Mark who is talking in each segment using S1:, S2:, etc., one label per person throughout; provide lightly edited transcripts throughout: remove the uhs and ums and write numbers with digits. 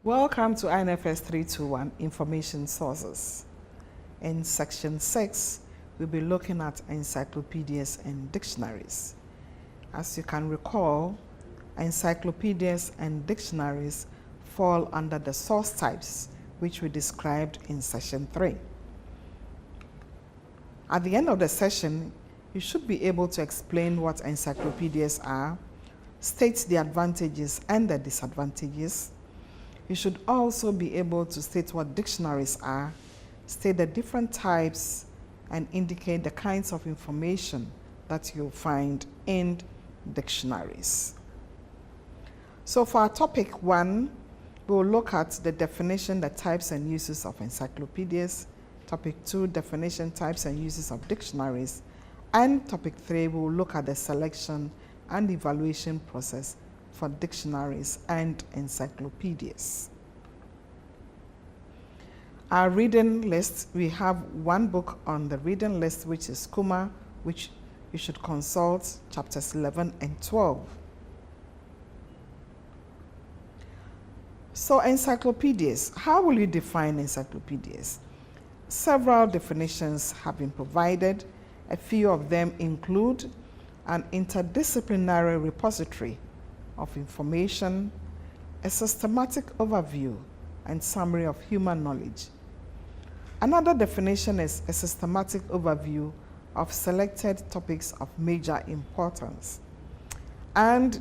S1: Welcome to INFS 321 Information Sources. In Section 6, we'll be looking at encyclopedias and dictionaries. As you can recall, encyclopedias and dictionaries fall under the source types, which we described in Session 3. At the end of the session, you should be able to explain what encyclopedias are, state the advantages and the disadvantages. You should also be able to state what dictionaries are, state the different types, and indicate the kinds of information that you'll find in dictionaries. So for our topic 1, we'll look at the definition, the types and uses of encyclopedias. Topic 2, definition, types and uses of dictionaries. And topic 3, we'll look at the selection and evaluation process for dictionaries and encyclopedias. Our reading list, we have one book on the reading list, which is Kuma, which you should consult chapters 11 and 12. So encyclopedias, how will you define encyclopedias? Several definitions have been provided. A few of them include an interdisciplinary repository of information, a systematic overview and summary of human knowledge. Another definition is a systematic overview of selected topics of major importance. And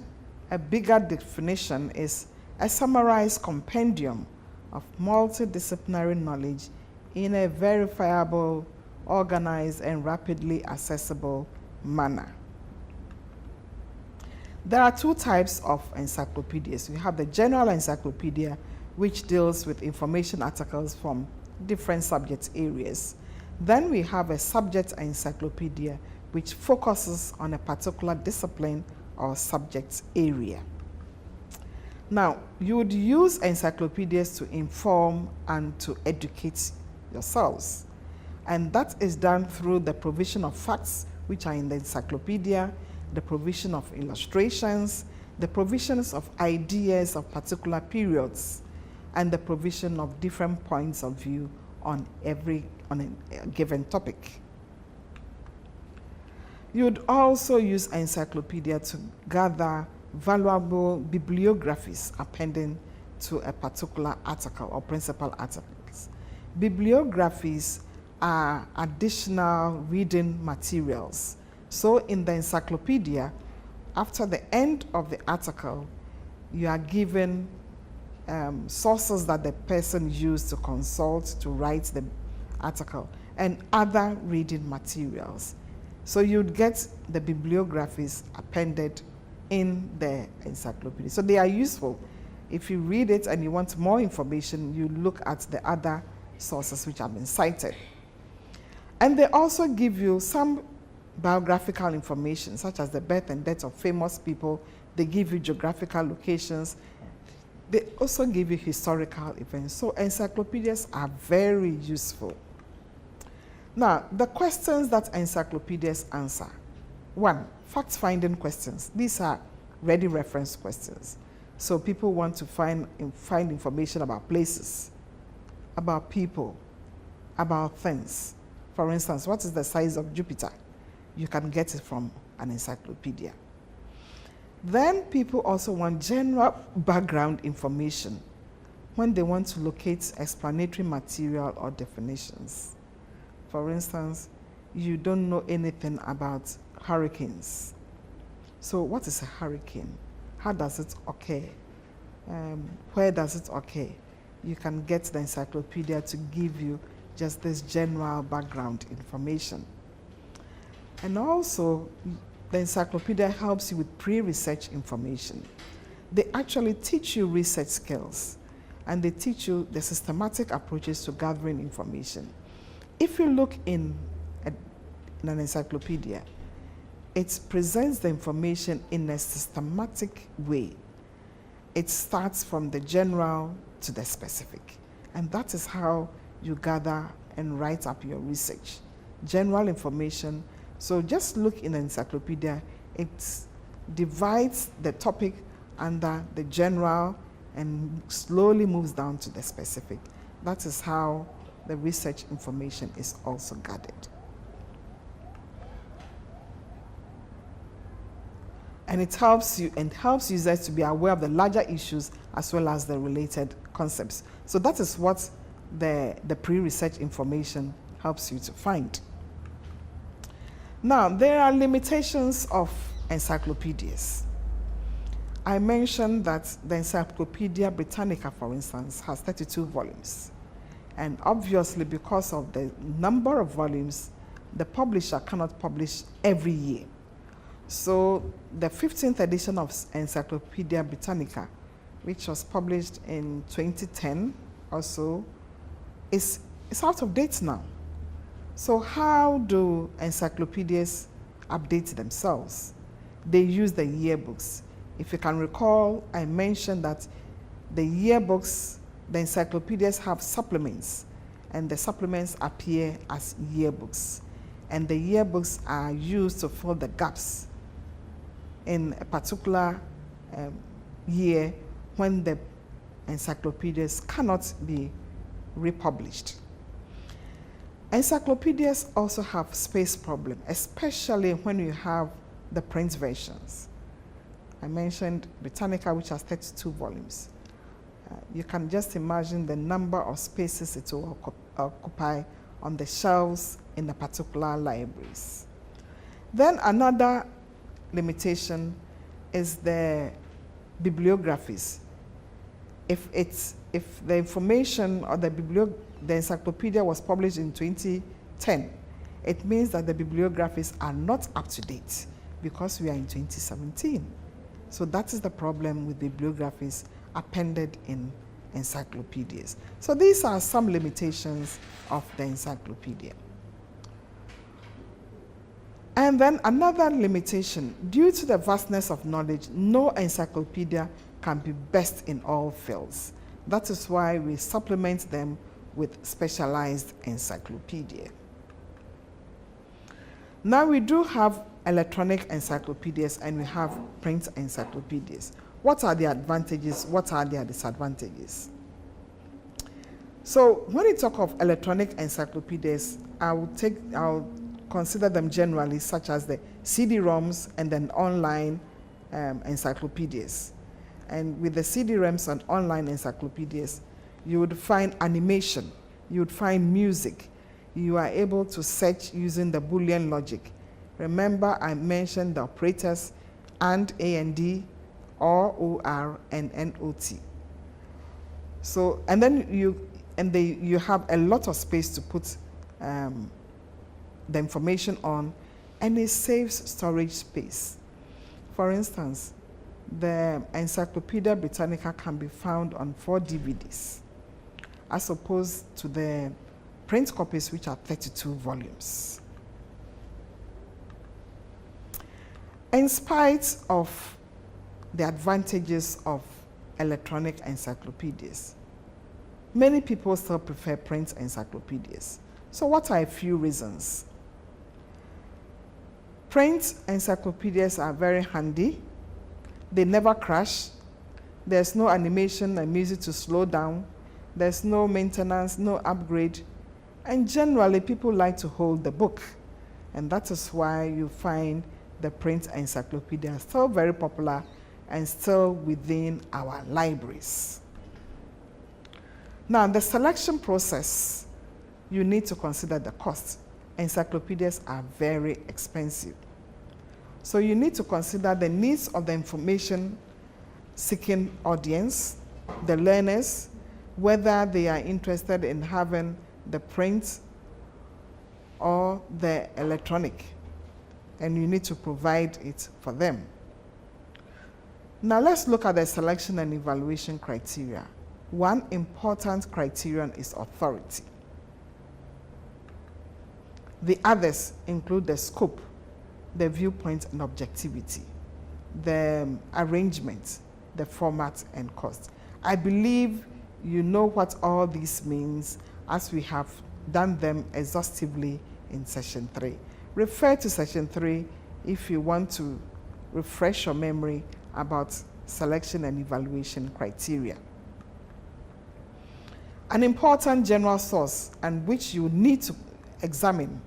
S1: a bigger definition is a summarized compendium of multidisciplinary knowledge in a verifiable, organized, and rapidly accessible manner. There are two types of encyclopedias. We have the general encyclopedia, which deals with information articles from different subject areas. Then we have a subject encyclopedia, which focuses on a particular discipline or subject area. Now, you would use encyclopedias to inform and to educate yourselves. And that is done through the provision of facts, which are in the encyclopedia, the provision of illustrations, the provisions of ideas of particular periods, and the provision of different points of view on a given topic. You would also use encyclopedia to gather valuable bibliographies appending to a particular article or principal articles. Bibliographies are additional reading materials. So in the encyclopedia, after the end of the article, you are given sources that the person used to consult to write the article and other reading materials. So you'd get the bibliographies appended in the encyclopedia. So they are useful. If you read it and you want more information, you look at the other sources which have been cited. And they also give you some biographical information, such as the birth and death of famous people. They give you geographical locations. They also give you historical events. So encyclopedias are very useful. Now, the questions that encyclopedias answer. 1, fact-finding questions. These are ready reference questions. So people want to find information about places, about people, about things. For instance, what is the size of Jupiter? You can get it from an encyclopedia. Then people also want general background information when they want to locate explanatory material or definitions. For instance, you don't know anything about hurricanes. So what is a hurricane? How does it occur? Where does it occur? You can get the encyclopedia to give you just this general background information. And also, the encyclopedia helps you with pre-research information. They actually teach you research skills, and they teach you the systematic approaches to gathering information. If you look in an encyclopedia, it presents the information in a systematic way. It starts from the general to the specific, and that is how you gather and write up your research. General information. So just look in an encyclopedia. It divides the topic under the general and slowly moves down to the specific. That is how the research information is also gathered. And it helps you and helps users to be aware of the larger issues as well as the related concepts. So that is what the pre-research information helps you to find. Now, there are limitations of encyclopedias. I mentioned that the Encyclopedia Britannica, for instance, has 32 volumes. And obviously, because of the number of volumes, the publisher cannot publish every year. So the 15th edition of Encyclopedia Britannica, which was published in 2010 or so, is out of date now. So how do encyclopedias update themselves? They use the yearbooks. If you can recall, I mentioned that the yearbooks, the encyclopedias have supplements, and the supplements appear as yearbooks. And the yearbooks are used to fill the gaps in a particular year when the encyclopedias cannot be republished. Encyclopedias also have space problem, especially when you have the print versions. I mentioned Britannica, which has 32 volumes. You can just imagine the number of spaces it will occupy on the shelves in the particular libraries. Then another limitation is the bibliographies. If the information or the encyclopedia was published in 2010, it means that the bibliographies are not up to date because we are in 2017. So that is the problem with bibliographies appended in encyclopedias. So these are some limitations of the encyclopedia. And then another limitation, due to the vastness of knowledge, no encyclopedia can be best in all fields. That is why we supplement them with specialized encyclopedia. Now we do have electronic encyclopedias and we have print encyclopedias. What are the advantages? What are their disadvantages? So when we talk of electronic encyclopedias, I'll consider them generally, such as the CD-ROMs and then online encyclopedias. And with the CD-ROMs and online encyclopedias, you would find animation, you would find music. You are able to search using the Boolean logic. Remember, I mentioned the operators AND, A&D, OR, OR, and NOT. So, and then you have a lot of space to put the information on, and it saves storage space. For instance, the Encyclopedia Britannica can be found on 4 DVDs, as opposed to the print copies, which are 32 volumes. In spite of the advantages of electronic encyclopedias, many people still prefer print encyclopedias. So what are a few reasons? Print encyclopedias are very handy. They never crash. There's no animation and music to slow down. There's no maintenance, no upgrade. And generally, people like to hold the book. And that is why you find the print encyclopedia still very popular and still within our libraries. Now, the selection process, you need to consider the cost. Encyclopedias are very expensive. So you need to consider the needs of the information-seeking audience, the learners, whether they are interested in having the print or the electronic, and you need to provide it for them. Now let's look at the selection and evaluation criteria. One important criterion is authority. The others include the scope, the viewpoint and objectivity, the arrangement, the format and cost. I believe you know what all this means, as we have done them exhaustively in session 3. Refer to session 3 if you want to refresh your memory about selection and evaluation criteria. An important general source and which you need to examine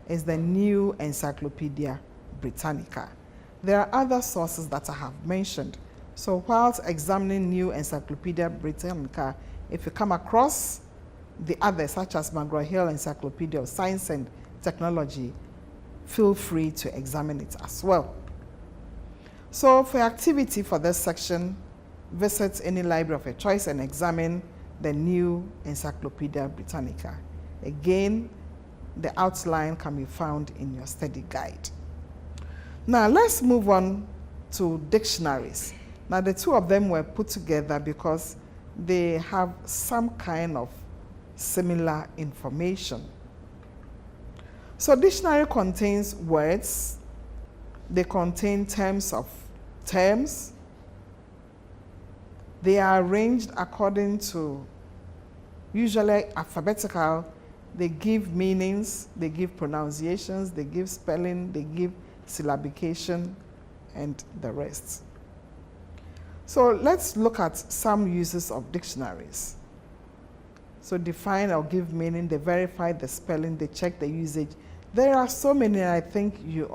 S1: is the New Encyclopedia Britannica. There are other sources that I have mentioned. So whilst examining New Encyclopedia Britannica, if you come across the others, such as McGraw-Hill Encyclopedia of Science and Technology, feel free to examine it as well. So for activity for this section, visit any library of your choice and examine the New Encyclopedia Britannica. Again, the outline can be found in your study guide. Now let's move on to dictionaries. Now the two of them were put together because they have some kind of similar information. So dictionary contains words, they contain terms of terms, they are arranged according to usually alphabetical. They give meanings, they give pronunciations, they give spelling, they give syllabication, and the rest. So let's look at some uses of dictionaries. So define or give meaning, they verify the spelling, they check the usage. There are so many, I think you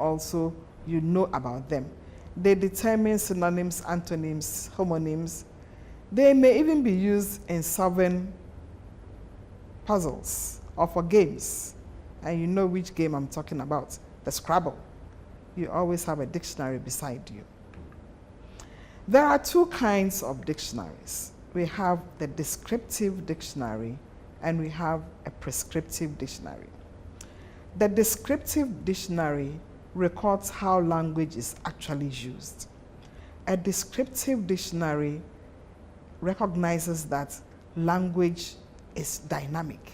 S1: know about them. They determine synonyms, antonyms, homonyms. They may even be used in solving puzzles or for games. And you know which game I'm talking about, the Scrabble. You always have a dictionary beside you. There are two kinds of dictionaries. We have the descriptive dictionary and we have a prescriptive dictionary. The descriptive dictionary records how language is actually used. A descriptive dictionary recognizes that language is dynamic,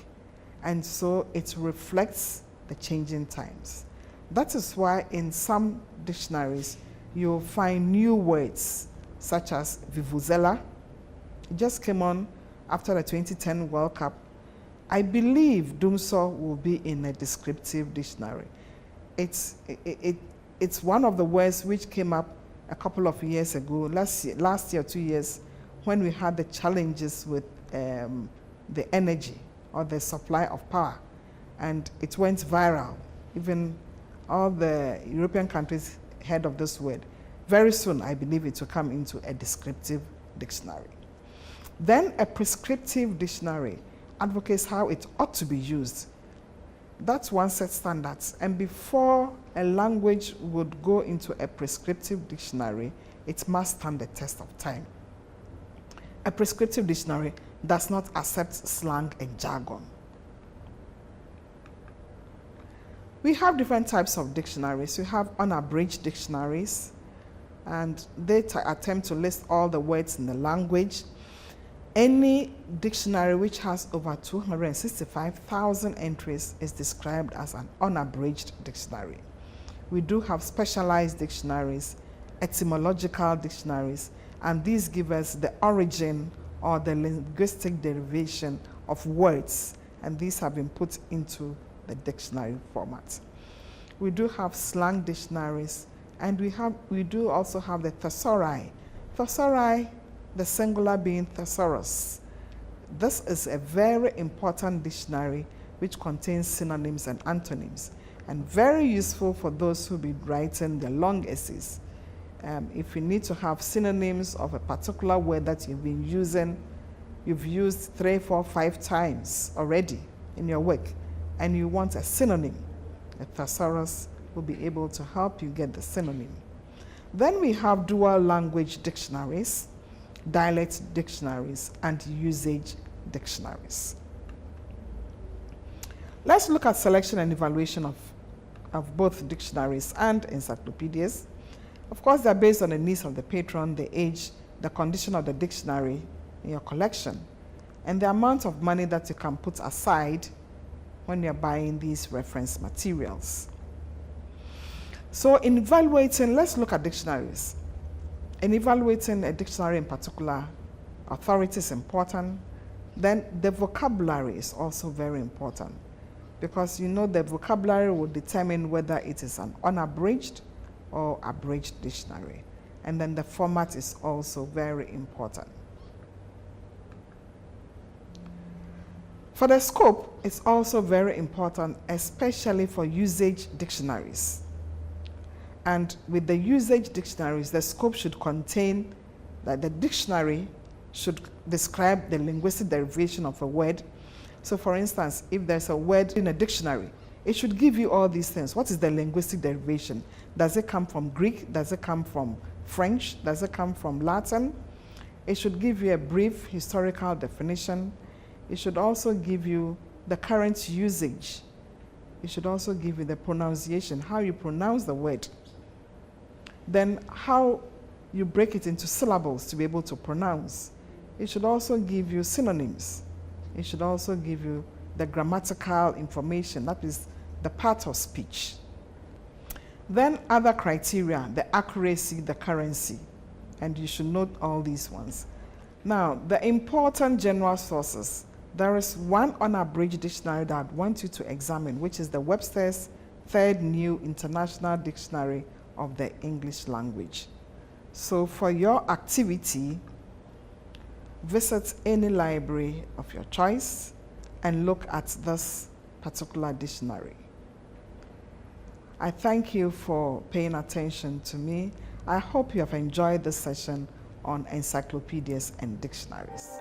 S1: and so it reflects the changing times. That is why in some dictionaries you'll find new words such as vuvuzela. It just came on after the 2010 World Cup. I believe Dumso will be in a descriptive dictionary. It's one of the words which came up a couple of years ago, last year, 2 years, when we had the challenges with the energy or the supply of power, and it went viral. Even all the European countries heard of this word. Very soon, I believe it will come into a descriptive dictionary. Then a prescriptive dictionary advocates how it ought to be used. That's one set standards. And before a language would go into a prescriptive dictionary, it must stand the test of time. A prescriptive dictionary does not accept slang and jargon. We have different types of dictionaries. We have unabridged dictionaries, and they attempt to list all the words in the language. Any dictionary which has over 265,000 entries is described as an unabridged dictionary. We do have specialized dictionaries, etymological dictionaries, and these give us the origin or the linguistic derivation of words, and these have been put into the dictionary format. We do have slang dictionaries, and we do also have the thesauri. Thesauri, the singular being thesaurus. This is a very important dictionary which contains synonyms and antonyms, and very useful for those who be writing the long essays. If you need to have synonyms of a particular word that you've been using, you've used 3, 4, 5 times already in your work, and you want a synonym, a thesaurus will be able to help you get the synonym. Then we have dual language dictionaries, dialect dictionaries, and usage dictionaries. Let's look at selection and evaluation of both dictionaries and encyclopedias. Of course, they're based on the needs of the patron, the age, the condition of the dictionary in your collection, and the amount of money that you can put aside when you're buying these reference materials. So in evaluating, let's look at dictionaries. In evaluating a dictionary in particular, authority is important. Then the vocabulary is also very important, because you know the vocabulary will determine whether it is an unabridged or abridged dictionary. And then the format is also very important. For the scope, it's also very important, especially for usage dictionaries. And with the usage dictionaries, the scope should contain that the dictionary should describe the linguistic derivation of a word. So for instance, if there's a word in a dictionary, it should give you all these things. What is the linguistic derivation? Does it come from Greek? Does it come from French? Does it come from Latin? It should give you a brief historical definition. It should also give you the current usage. It should also give you the pronunciation, how you pronounce the word. Then how you break it into syllables to be able to pronounce. It should also give you synonyms. It should also give you the grammatical information, that is the part of speech. Then other criteria, the accuracy, the currency, and you should note all these ones. Now, the important general sources. There is one unabridged dictionary that I want you to examine, which is the Webster's Third New International Dictionary of the English Language. So for your activity, visit any library of your choice and look at this particular dictionary. I thank you for paying attention to me. I hope you have enjoyed this session on encyclopedias and dictionaries.